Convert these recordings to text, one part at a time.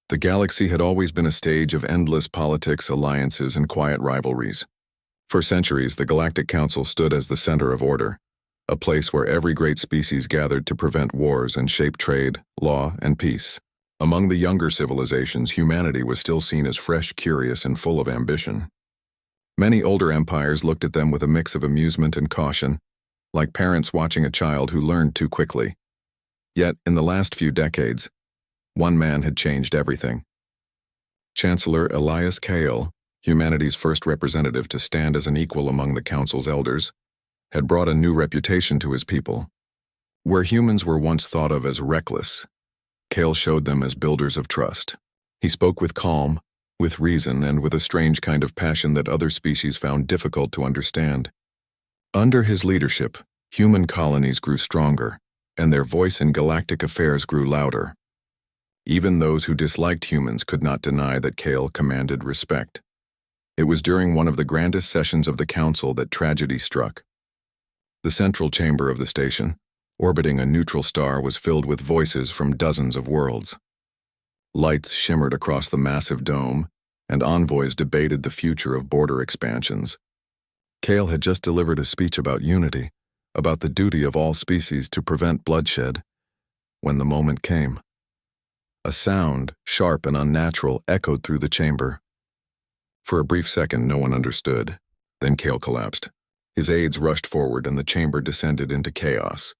The galaxy had always been a stage of endless politics, alliances, and quiet rivalries. For centuries, the Galactic Council stood as the center of order, a place where every great species gathered to prevent wars and shape trade, law, and peace. Among the younger civilizations, humanity was still seen as fresh, curious, and full of ambition. Many older empires looked at them with a mix of amusement and caution, like parents watching a child who learned too quickly. Yet, in the last few decades, one man had changed everything. Chancellor Elias Kale, humanity's first representative to stand as an equal among the Council's elders, had brought a new reputation to his people. Where humans were once thought of as reckless, Kale showed them as builders of trust. He spoke with calm, with reason, and with a strange kind of passion that other species found difficult to understand. Under his leadership, human colonies grew stronger, and their voice in galactic affairs grew louder. Even those who disliked humans could not deny that Kale commanded respect. It was during one of the grandest sessions of the Council that tragedy struck. The central chamber of the station, orbiting a neutral star, was filled with voices from dozens of worlds. Lights shimmered across the massive dome, and envoys debated the future of border expansions. Kale had just delivered a speech about unity, about the duty of all species to prevent bloodshed, when the moment came. A sound, sharp and unnatural, echoed through the chamber. For a brief second, no one understood. Then Kale collapsed. His aides rushed forward, and the chamber descended into chaos.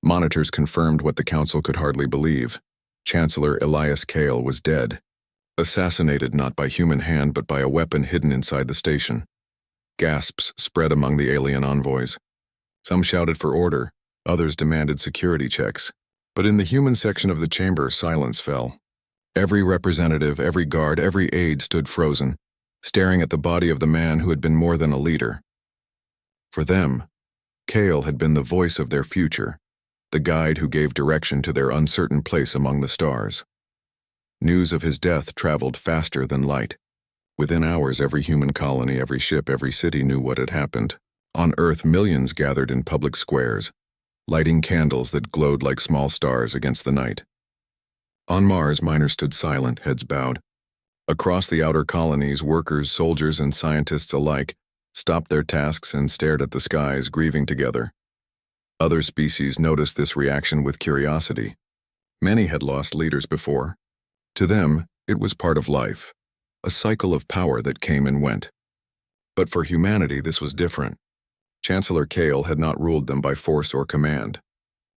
Monitors confirmed what the Council could hardly believe. Chancellor Elias Kale was dead, assassinated not by human hand but by a weapon hidden inside the station. Gasps spread among the alien envoys. Some shouted for order, others demanded security checks. But in the human section of the chamber, silence fell. Every representative, every guard, every aide stood frozen, staring at the body of the man who had been more than a leader. For them, Kale had been the voice of their future, the guide who gave direction to their uncertain place among the stars. News of his death traveled faster than light. Within hours, every human colony, every ship, every city knew what had happened. On Earth, millions gathered in public squares, lighting candles that glowed like small stars against the night. On Mars, miners stood silent, heads bowed. Across the outer colonies, workers, soldiers, and scientists alike stopped their tasks and stared at the skies, grieving together. Other species noticed this reaction with curiosity. Many had lost leaders before. To them, it was part of life, a cycle of power that came and went. But for humanity, this was different. Chancellor Kale had not ruled them by force or command.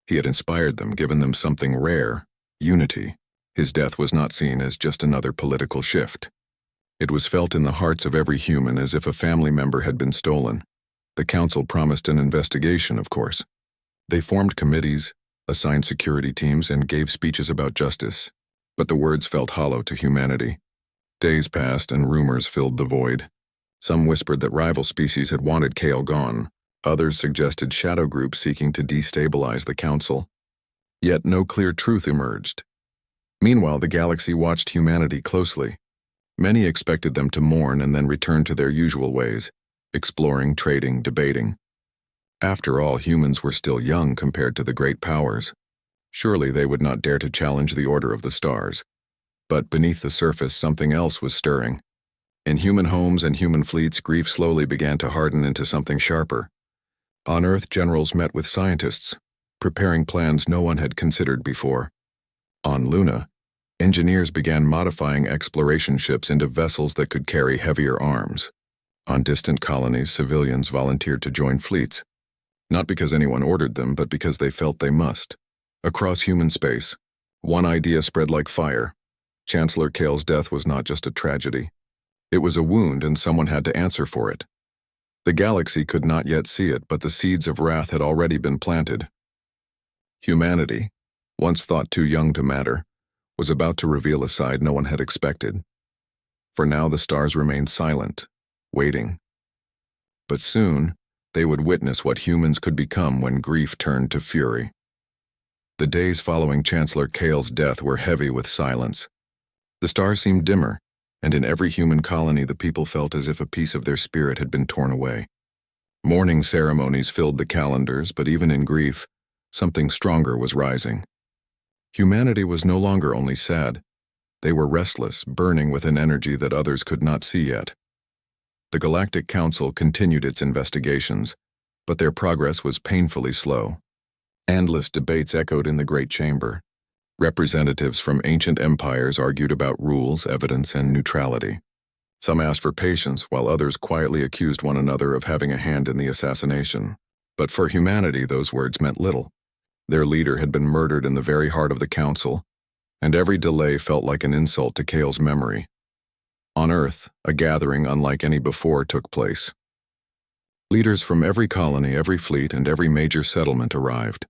He had inspired them, given them something rare, unity. His death was not seen as just another political shift. It was felt in the hearts of every human as if a family member had been stolen. The Council promised an investigation, of course. They formed committees, assigned security teams, and gave speeches about justice. But the words felt hollow to humanity. Days passed and rumors filled the void. Some whispered that rival species had wanted Kale gone. Others suggested shadow groups seeking to destabilize the Council. Yet no clear truth emerged. Meanwhile, the galaxy watched humanity closely. Many expected them to mourn and then return to their usual ways, exploring, trading, debating. After all, humans were still young compared to the great powers. Surely they would not dare to challenge the order of the stars. But beneath the surface, something else was stirring. In human homes and human fleets, grief slowly began to harden into something sharper. On Earth, generals met with scientists, preparing plans no one had considered before. On Luna, engineers began modifying exploration ships into vessels that could carry heavier arms. On distant colonies, civilians volunteered to join fleets, not because anyone ordered them, but because they felt they must. Across human space, one idea spread like fire. Chancellor Kale's death was not just a tragedy. It was a wound, and someone had to answer for it. The galaxy could not yet see it, but the seeds of wrath had already been planted. Humanity, once thought too young to matter, was about to reveal a side no one had expected. For now, the stars remained silent, waiting. But soon, they would witness what humans could become when grief turned to fury. The days following Chancellor Kale's death were heavy with silence. The stars seemed dimmer, and in every human colony the people felt as if a piece of their spirit had been torn away. Mourning ceremonies filled the calendars, but even in grief, something stronger was rising. Humanity was no longer only sad. They were restless, burning with an energy that others could not see yet. The Galactic Council continued its investigations, but their progress was painfully slow. Endless debates echoed in the Great Chamber. Representatives from ancient empires argued about rules, evidence, and neutrality. Some asked for patience, while others quietly accused one another of having a hand in the assassination. But for humanity, those words meant little. Their leader had been murdered in the very heart of the council, and every delay felt like an insult to Kale's memory. On Earth, a gathering unlike any before took place. Leaders from every colony, every fleet, and every major settlement arrived.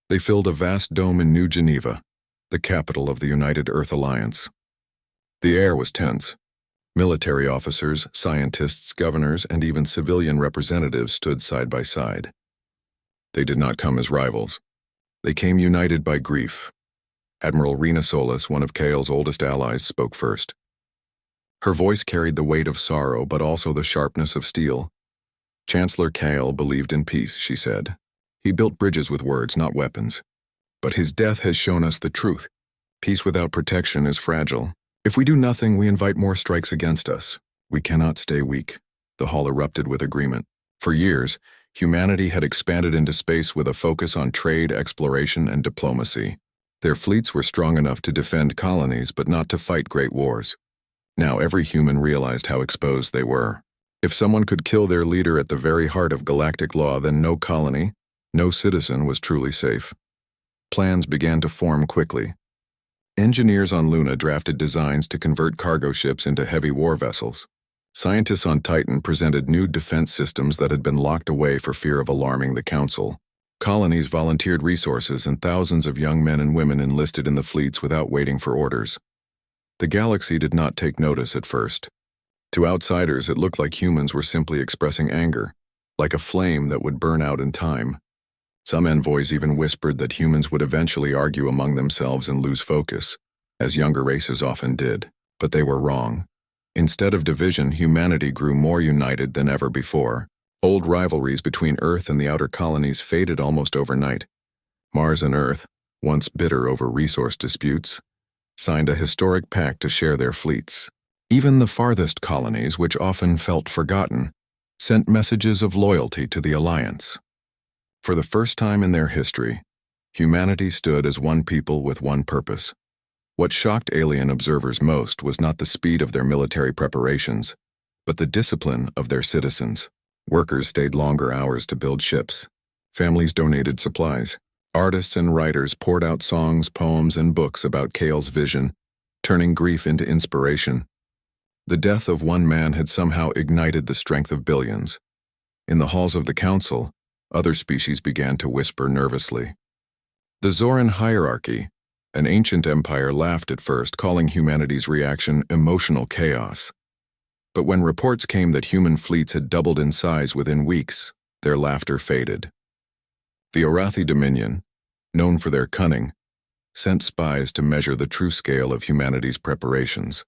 They filled a vast dome in New Geneva, the capital of the United Earth Alliance. The air was tense. Military officers, scientists, governors, and even civilian representatives stood side by side. They did not come as rivals. They came united by grief. Admiral Rena Solis, one of Kale's oldest allies, spoke first. Her voice carried the weight of sorrow, but also the sharpness of steel. Chancellor Kale believed in peace, she said. He built bridges with words, not weapons. But his death has shown us the truth. Peace without protection is fragile. If we do nothing, we invite more strikes against us. We cannot stay weak. The hall erupted with agreement. For years, humanity had expanded into space with a focus on trade, exploration, and diplomacy. Their fleets were strong enough to defend colonies, but not to fight great wars. Now every human realized how exposed they were. If someone could kill their leader at the very heart of galactic law, then no colony, no citizen was truly safe. Plans began to form quickly. Engineers on Luna drafted designs to convert cargo ships into heavy war vessels. Scientists on Titan presented new defense systems that had been locked away for fear of alarming the Council. Colonies volunteered resources, and thousands of young men and women enlisted in the fleets without waiting for orders. The galaxy did not take notice at first. To outsiders, it looked like humans were simply expressing anger, like a flame that would burn out in time. Some envoys even whispered that humans would eventually argue among themselves and lose focus, as younger races often did. But they were wrong. Instead of division, humanity grew more united than ever before. Old rivalries between Earth and the outer colonies faded almost overnight. Mars and Earth, once bitter over resource disputes, signed a historic pact to share their fleets. Even the farthest colonies, which often felt forgotten, sent messages of loyalty to the Alliance. For the first time in their history, humanity stood as one people with one purpose. What shocked alien observers most was not the speed of their military preparations, but the discipline of their citizens. Workers stayed longer hours to build ships. Families donated supplies. Artists and writers poured out songs, poems, and books about Kale's vision, turning grief into inspiration. The death of one man had somehow ignited the strength of billions. In the halls of the Council, other species began to whisper nervously. The Zoran hierarchy, an ancient empire, laughed at first, calling humanity's reaction emotional chaos. But when reports came that human fleets had doubled in size within weeks, their laughter faded. The Orathi Dominion, known for their cunning, sent spies to measure the true scale of humanity's preparations.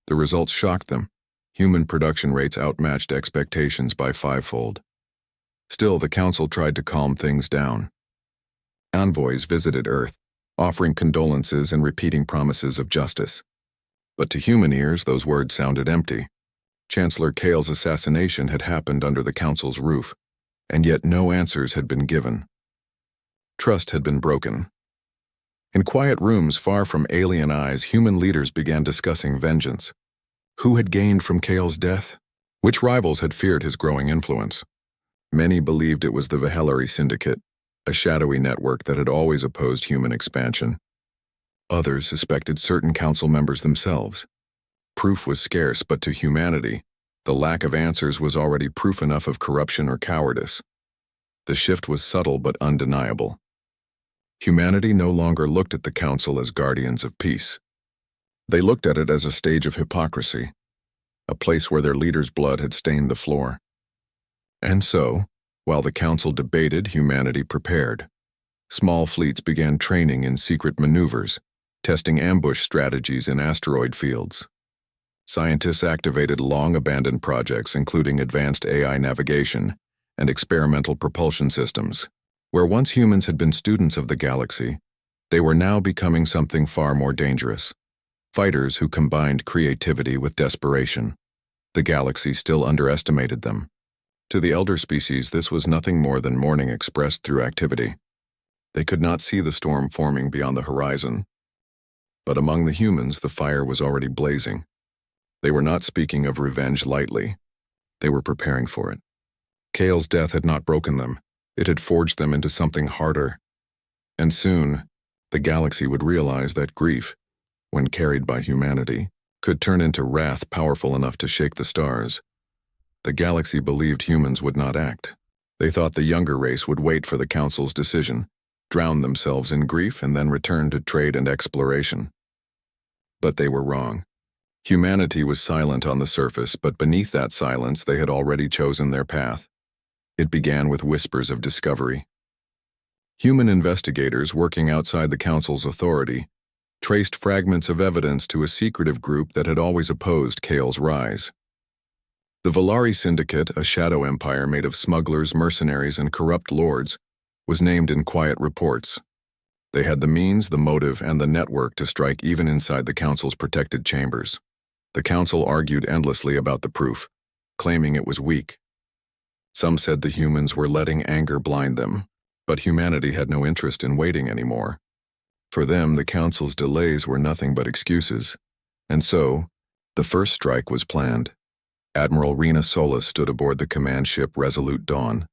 The results shocked them. Human production rates outmatched expectations by fivefold. Still, the Council tried to calm things down. Envoys visited Earth, offering condolences and repeating promises of justice. But to human ears, those words sounded empty. Chancellor Kale's assassination had happened under the Council's roof, and yet no answers had been given. Trust had been broken. In quiet rooms far from alien eyes, human leaders began discussing vengeance. Who had gained from Kale's death? Which rivals had feared his growing influence? Many believed it was the Vihellary Syndicate, a shadowy network that had always opposed human expansion. Others suspected certain council members themselves. Proof was scarce, but to humanity, the lack of answers was already proof enough of corruption or cowardice. The shift was subtle but undeniable. Humanity no longer looked at the Council as guardians of peace. They looked at it as a stage of hypocrisy, a place where their leaders' blood had stained the floor. And so, while the Council debated, humanity prepared. Small fleets began training in secret maneuvers, testing ambush strategies in asteroid fields. Scientists activated long-abandoned projects, including advanced AI navigation and experimental propulsion systems. Where once humans had been students of the galaxy, they were now becoming something far more dangerous. Fighters who combined creativity with desperation. The galaxy still underestimated them. To the elder species, this was nothing more than mourning expressed through activity. They could not see the storm forming beyond the horizon. But among the humans, the fire was already blazing. They were not speaking of revenge lightly. They were preparing for it. Kale's death had not broken them. It had forged them into something harder. And soon, the galaxy would realize that grief, when carried by humanity, could turn into wrath powerful enough to shake the stars. The galaxy believed humans would not act. They thought the younger race would wait for the Council's decision, drown themselves in grief, and then return to trade and exploration. But they were wrong. Humanity was silent on the surface, but beneath that silence they had already chosen their path. It began with whispers of discovery. Human investigators working outside the Council's authority traced fragments of evidence to a secretive group that had always opposed Kale's rise. The Valari Syndicate, a shadow empire made of smugglers, mercenaries, and corrupt lords, was named in quiet reports. They had the means, the motive, and the network to strike even inside the Council's protected chambers. The Council argued endlessly about the proof, claiming it was weak. Some said the humans were letting anger blind them, but humanity had no interest in waiting anymore. For them, the Council's delays were nothing but excuses. And so, the first strike was planned. Admiral Rena Solis stood aboard the command ship Resolute Dawn,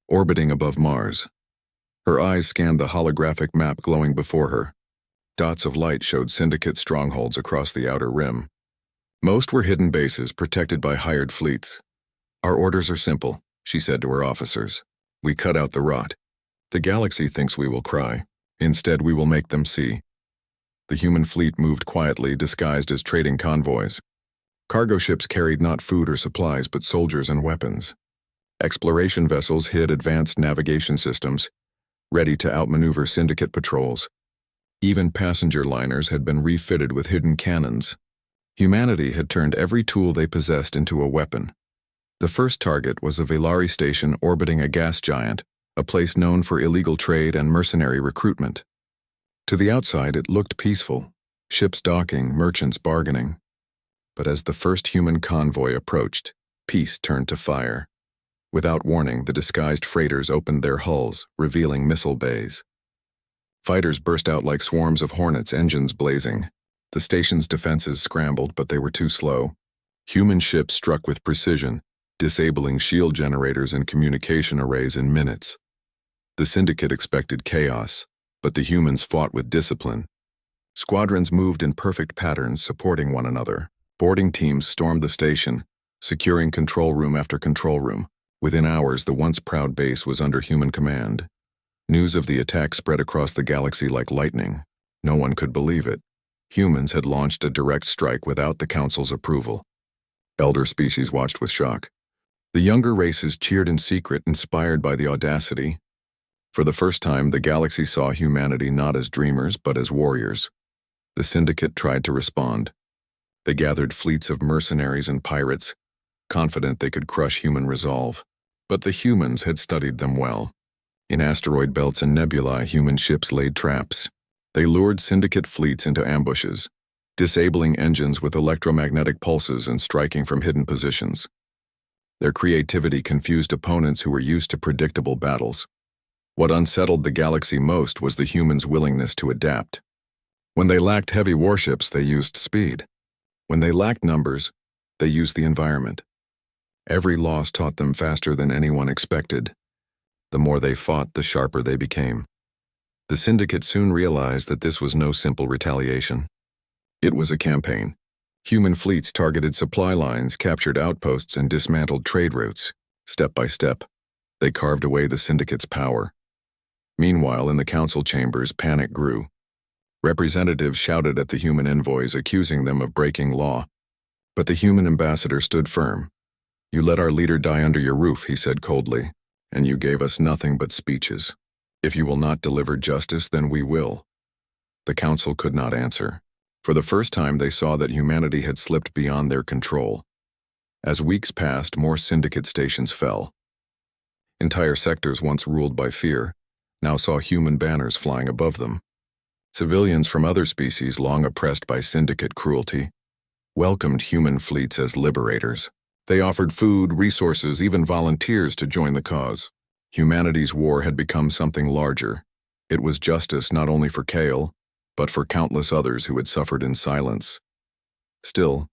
orbiting above Mars. Her eyes scanned the holographic map glowing before her. Dots of light showed Syndicate strongholds across the outer rim. Most were hidden bases protected by hired fleets. "Our orders are simple," she said to her officers. "We cut out the rot. The galaxy thinks we will cry. Instead, we will make them see." The human fleet moved quietly, disguised as trading convoys. Cargo ships carried not food or supplies, but soldiers and weapons. Exploration vessels hid advanced navigation systems, ready to outmaneuver Syndicate patrols. Even passenger liners had been refitted with hidden cannons. Humanity had turned every tool they possessed into a weapon. The first target was a Valari station orbiting a gas giant, a place known for illegal trade and mercenary recruitment. To the outside, it looked peaceful, ships docking, merchants bargaining. But as the first human convoy approached, peace turned to fire. Without warning, the disguised freighters opened their hulls, revealing missile bays. Fighters burst out like swarms of hornets, engines blazing. The station's defenses scrambled, but they were too slow. Human ships struck with precision, disabling shield generators and communication arrays in minutes. The Syndicate expected chaos, but the humans fought with discipline. Squadrons moved in perfect patterns, supporting one another. Boarding teams stormed the station, securing control room after control room. Within hours, the once proud base was under human command. News of the attack spread across the galaxy like lightning. No one could believe it. Humans had launched a direct strike without the Council's approval. Elder species watched with shock. The younger races cheered in secret, inspired by the audacity. For the first time, the galaxy saw humanity not as dreamers, but as warriors. The Syndicate tried to respond. They gathered fleets of mercenaries and pirates, confident they could crush human resolve. But the humans had studied them well. In asteroid belts and nebulae, human ships laid traps. They lured Syndicate fleets into ambushes, disabling engines with electromagnetic pulses and striking from hidden positions. Their creativity confused opponents who were used to predictable battles. What unsettled the galaxy most was the humans' willingness to adapt. When they lacked heavy warships, they used speed. When they lacked numbers, they used the environment. Every loss taught them faster than anyone expected. The more they fought, the sharper they became. The Syndicate soon realized that this was no simple retaliation. It was a campaign. Human fleets targeted supply lines, captured outposts, and dismantled trade routes. Step by step, they carved away the Syndicate's power. Meanwhile, in the Council chambers, panic grew. Representatives shouted at the human envoys, accusing them of breaking law. But the human ambassador stood firm. "You let our leader die under your roof," he said coldly, "and you gave us nothing but speeches. If you will not deliver justice, then we will." The Council could not answer. For the first time, they saw that humanity had slipped beyond their control. As weeks passed, more Syndicate stations fell. Entire sectors once ruled by fear now saw human banners flying above them. Civilians from other species long oppressed by syndicate cruelty welcomed human fleets as liberators. They offered food, resources, even volunteers to join the cause. Humanity's war had become something larger. It was justice not only for Kale, but for countless others who had suffered in silence. Still,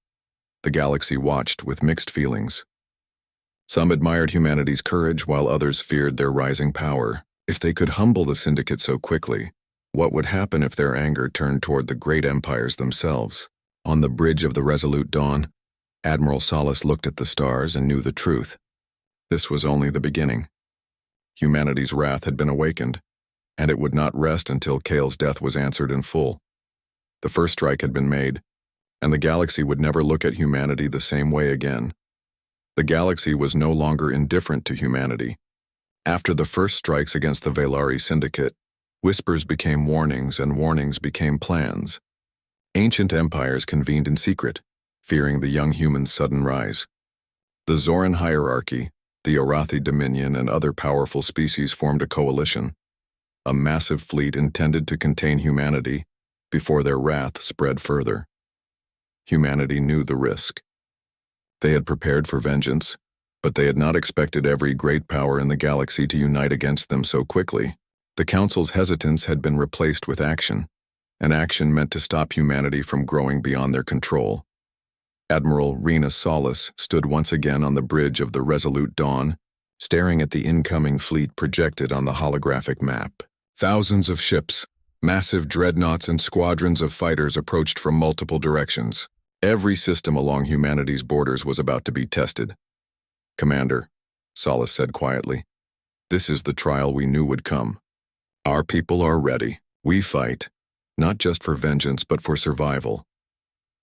the galaxy watched with mixed feelings. Some admired humanity's courage while others feared their rising power. If they could humble the syndicate so quickly, what would happen if their anger turned toward the great empires themselves? On the bridge of the Resolute Dawn, Admiral Solace looked at the stars and knew the truth. This was only the beginning. Humanity's wrath had been awakened, and it would not rest until Kale's death was answered in full. The first strike had been made, and the galaxy would never look at humanity the same way again. The galaxy was no longer indifferent to humanity. After the first strikes against the Velari Syndicate, whispers became warnings and warnings became plans. Ancient empires convened in secret, fearing the young humans' sudden rise. The Zoran hierarchy, the Arathi Dominion, and other powerful species formed a coalition, a massive fleet intended to contain humanity before their wrath spread further. Humanity knew the risk. They had prepared for vengeance, but they had not expected every great power in the galaxy to unite against them so quickly. The Council's hesitance had been replaced with action, and action meant to stop humanity from growing beyond their control. Admiral Rena Solace stood once again on the bridge of the Resolute Dawn, staring at the incoming fleet projected on the holographic map. Thousands of ships, massive dreadnoughts, and squadrons of fighters approached from multiple directions. Every system along humanity's borders was about to be tested. "Commander," Solace said quietly, "this is the trial we knew would come. Our people are ready. We fight, not just for vengeance but for survival."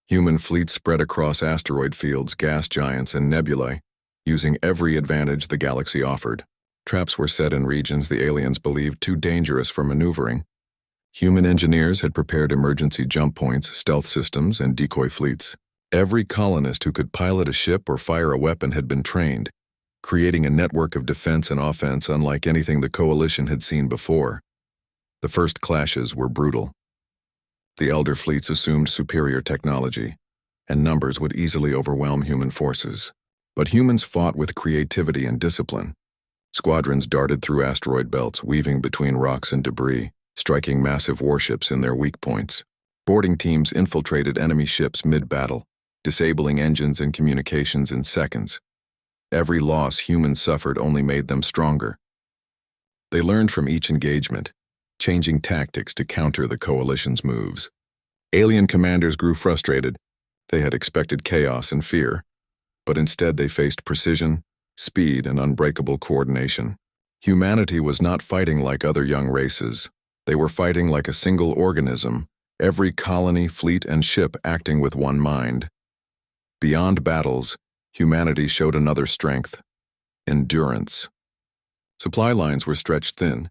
Human fleets spread across asteroid fields, gas giants, and nebulae, using every advantage the galaxy offered. Traps were set in regions the aliens believed too dangerous for maneuvering. Human engineers had prepared emergency jump points, stealth systems, and decoy fleets. Every colonist who could pilot a ship or fire a weapon had been trained, creating a network of defense and offense unlike anything the Coalition had seen before. The first clashes were brutal. The elder fleets assumed superior technology, and numbers would easily overwhelm human forces. But humans fought with creativity and discipline. Squadrons darted through asteroid belts, weaving between rocks and debris, striking massive warships in their weak points. Boarding teams infiltrated enemy ships mid-battle, disabling engines and communications in seconds. Every loss humans suffered only made them stronger. They learned from each engagement, changing tactics to counter the Coalition's moves. Alien commanders grew frustrated. They had expected chaos and fear, but instead they faced precision, speed, and unbreakable coordination. Humanity was not fighting like other young races. They were fighting like a single organism, every colony, fleet, and ship acting with one mind. Beyond battles, humanity showed another strength: endurance. Supply lines were stretched thin,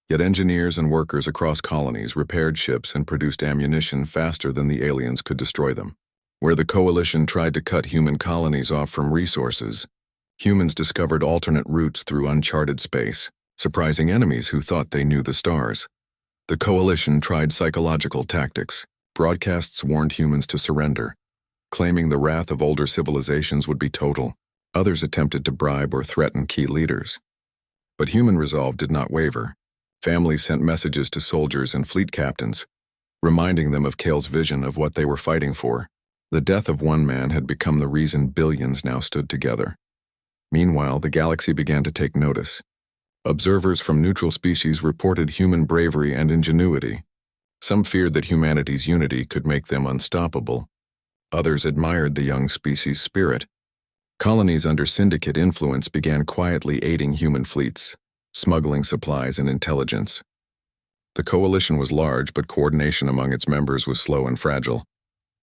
yet engineers and workers across colonies repaired ships and produced ammunition faster than the aliens could destroy them. Where the Coalition tried to cut human colonies off from resources, humans discovered alternate routes through uncharted space, surprising enemies who thought they knew the stars. The Coalition tried psychological tactics. Broadcasts warned humans to surrender, claiming the wrath of older civilizations would be total. Others attempted to bribe or threaten key leaders. But human resolve did not waver. Families sent messages to soldiers and fleet captains, reminding them of Kale's vision of what they were fighting for. The death of one man had become the reason billions now stood together. Meanwhile, the galaxy began to take notice. Observers from neutral species reported human bravery and ingenuity. Some feared that humanity's unity could make them unstoppable. Others admired the young species' spirit. Colonies under syndicate influence began quietly aiding human fleets, smuggling supplies and intelligence. The Coalition was large, but coordination among its members was slow and fragile.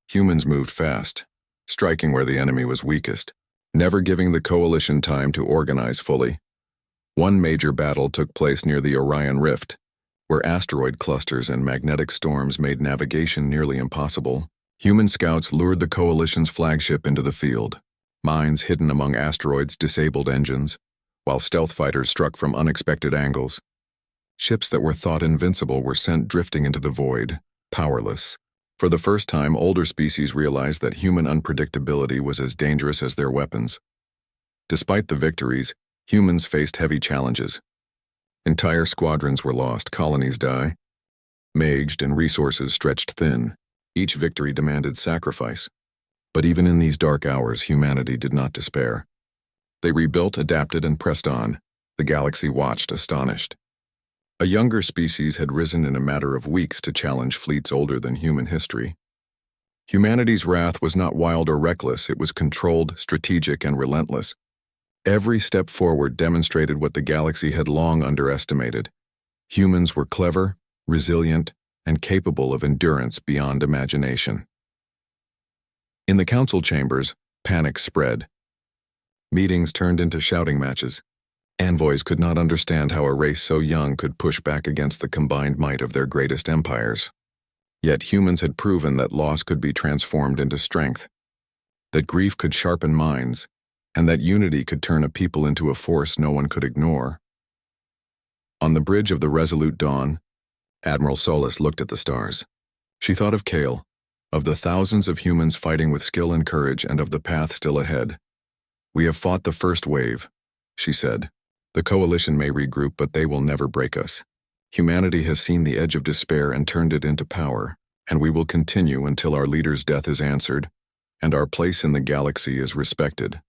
Humans moved fast, striking where the enemy was weakest, never giving the Coalition time to organize fully. One major battle took place near the Orion Rift, where asteroid clusters and magnetic storms made navigation nearly impossible. Human scouts lured the Coalition's flagship into the field. Mines hidden among asteroids disabled engines, while stealth fighters struck from unexpected angles. Ships that were thought invincible were sent drifting into the void, powerless. For the first time, older species realized that human unpredictability was as dangerous as their weapons. Despite the victories, humans faced heavy challenges. Entire squadrons were lost, colonies die, maged, and resources stretched thin. Each victory demanded sacrifice. But even in these dark hours, humanity did not despair. They rebuilt, adapted, and pressed on. The galaxy watched, astonished. A younger species had risen in a matter of weeks to challenge fleets older than human history. Humanity's wrath was not wild or reckless, it was controlled, strategic, and relentless. Every step forward demonstrated what the galaxy had long underestimated. Humans were clever, resilient, and capable of endurance beyond imagination. In the council chambers, panic spread. Meetings turned into shouting matches. Envoys could not understand how a race so young could push back against the combined might of their greatest empires. Yet humans had proven that loss could be transformed into strength, that grief could sharpen minds, and that unity could turn a people into a force no one could ignore. On the bridge of the Resolute Dawn, Admiral Solis looked at the stars. She thought of Kale, of the thousands of humans fighting with skill and courage, and of the path still ahead. "We have fought the first wave," she said. "The coalition may regroup, but they will never break us. Humanity has seen the edge of despair and turned it into power, and we will continue until our leader's death is answered, and our place in the galaxy is respected."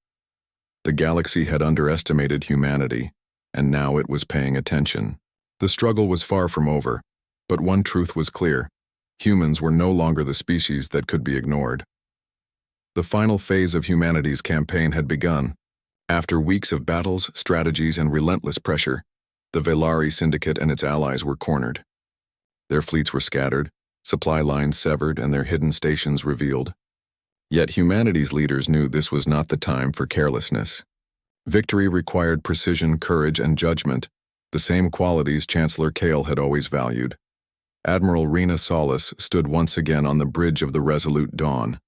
The galaxy had underestimated humanity, and now it was paying attention. The struggle was far from over, but one truth was clear: humans were no longer the species that could be ignored. The final phase of humanity's campaign had begun. After weeks of battles, strategies, and relentless pressure, the Velari Syndicate and its allies were cornered. Their fleets were scattered, supply lines severed, and their hidden stations revealed. Yet humanity's leaders knew this was not the time for carelessness. Victory required precision, courage, and judgment, the same qualities Chancellor Kale had always valued. Admiral Rena Solis stood once again on the bridge of the Resolute Dawn,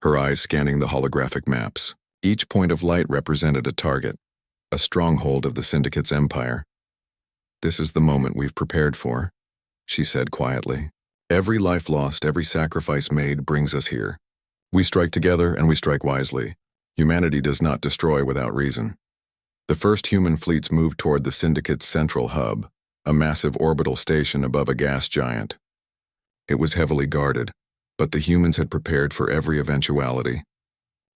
her eyes scanning the holographic maps. Each point of light represented a target, a stronghold of the Syndicate's empire. "This is the moment we've prepared for," she said quietly. "Every life lost, every sacrifice made brings us here. We strike together and we strike wisely. Humanity does not destroy without reason." The first human fleets moved toward the Syndicate's central hub, a massive orbital station above a gas giant. It was heavily guarded, but the humans had prepared for every eventuality.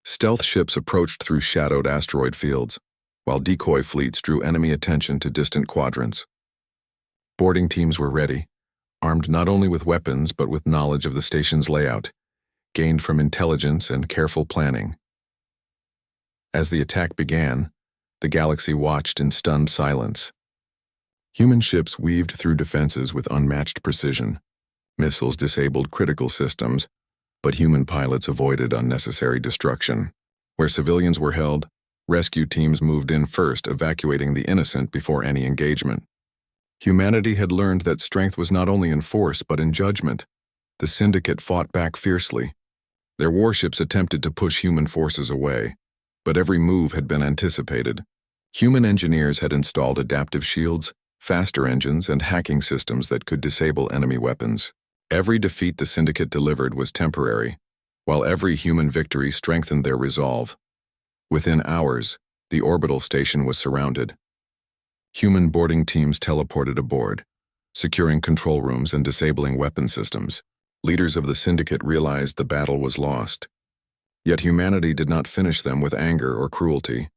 Stealth ships approached through shadowed asteroid fields, while decoy fleets drew enemy attention to distant quadrants. Boarding teams were ready, armed not only with weapons but with knowledge of the station's layout, gained from intelligence and careful planning. As the attack began, the galaxy watched in stunned silence. Human ships weaved through defenses with unmatched precision. Missiles disabled critical systems, but human pilots avoided unnecessary destruction. Where civilians were held, rescue teams moved in first, evacuating the innocent before any engagement. Humanity had learned that strength was not only in force but in judgment. The Syndicate fought back fiercely. Their warships attempted to push human forces away, but every move had been anticipated. Human engineers had installed adaptive shields, faster engines, and hacking systems that could disable enemy weapons. Every defeat the Syndicate delivered was temporary, while every human victory strengthened their resolve. Within hours, the orbital station was surrounded. Human boarding teams teleported aboard, securing control rooms and disabling weapon systems. Leaders of the Syndicate realized the battle was lost. Yet humanity did not finish them with anger or cruelty.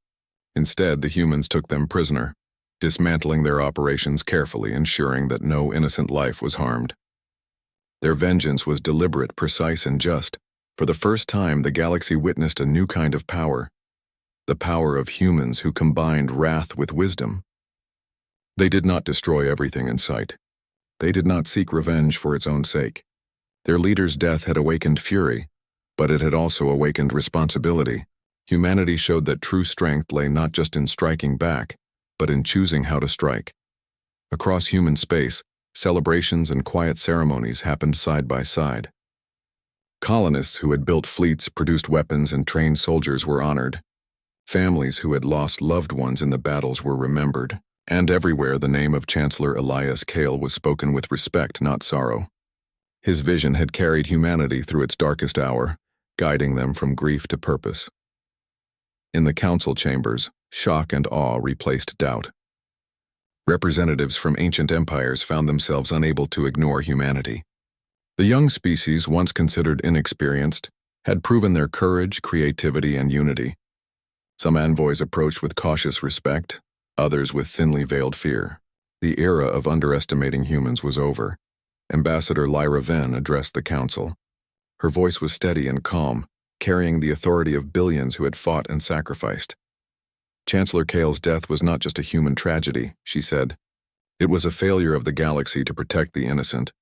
Instead, the humans took them prisoner, dismantling their operations carefully, ensuring that no innocent life was harmed. Their vengeance was deliberate, precise, and just. For the first time, the galaxy witnessed a new kind of power, the power of humans who combined wrath with wisdom. They did not destroy everything in sight. They did not seek revenge for its own sake. Their leader's death had awakened fury, but it had also awakened responsibility. Humanity showed that true strength lay not just in striking back, but in choosing how to strike. Across human space, celebrations and quiet ceremonies happened side by side. Colonists who had built fleets, produced weapons, and trained soldiers were honored. Families who had lost loved ones in the battles were remembered. And everywhere the name of Chancellor Elias Kale was spoken with respect, not sorrow. His vision had carried humanity through its darkest hour, guiding them from grief to purpose. In the council chambers, shock and awe replaced doubt. Representatives from ancient empires found themselves unable to ignore humanity. The young species, once considered inexperienced, had proven their courage, creativity, and unity. Some envoys approached with cautious respect, others with thinly veiled fear. The era of underestimating humans was over. Ambassador Lyra Venn addressed the council. Her voice was steady and calm, carrying the authority of billions who had fought and sacrificed. Chancellor Kale's death was not just a human tragedy, she said. It was a failure of the galaxy to protect the innocent.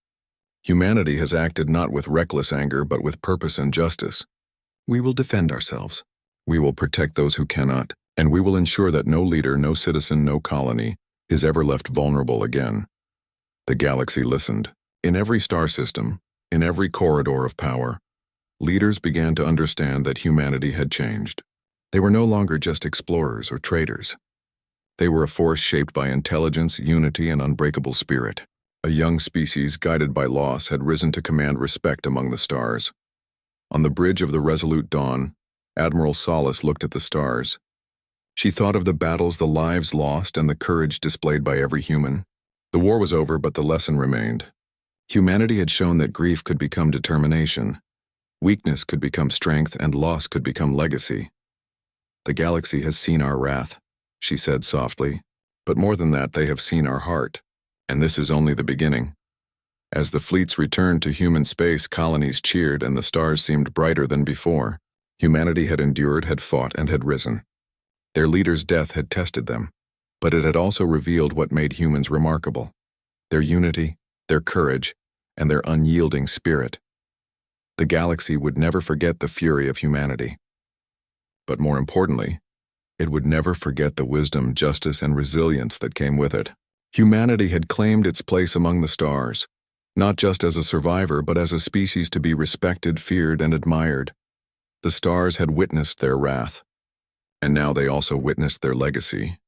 Humanity has acted not with reckless anger but with purpose and justice. We will defend ourselves. We will protect those who cannot, and we will ensure that no leader, no citizen, no colony is ever left vulnerable again. The galaxy listened. In every star system, in every corridor of power, leaders began to understand that humanity had changed. They were no longer just explorers or traders. They were a force shaped by intelligence, unity, and unbreakable spirit. A young species guided by loss had risen to command respect among the stars. On the bridge of the resolute dawn, Admiral Solace looked at the stars. She thought of the battles, the lives lost, and the courage displayed by every human. The war was over, but the lesson remained. Humanity had shown that grief could become determination, weakness could become strength, and loss could become legacy. The galaxy has seen our wrath, she said softly, but more than that, they have seen our heart, and this is only the beginning. As the fleets returned to human space, colonies cheered and the stars seemed brighter than before. Humanity had endured, had fought, and had risen. Their leader's death had tested them, but it had also revealed what made humans remarkable: their unity, their courage, and their unyielding spirit. The galaxy would never forget the fury of humanity. But more importantly, it would never forget the wisdom, justice, and resilience that came with it. Humanity had claimed its place among the stars, not just as a survivor, but as a species to be respected, feared, and admired. The stars had witnessed their wrath, and now they also witnessed their legacy.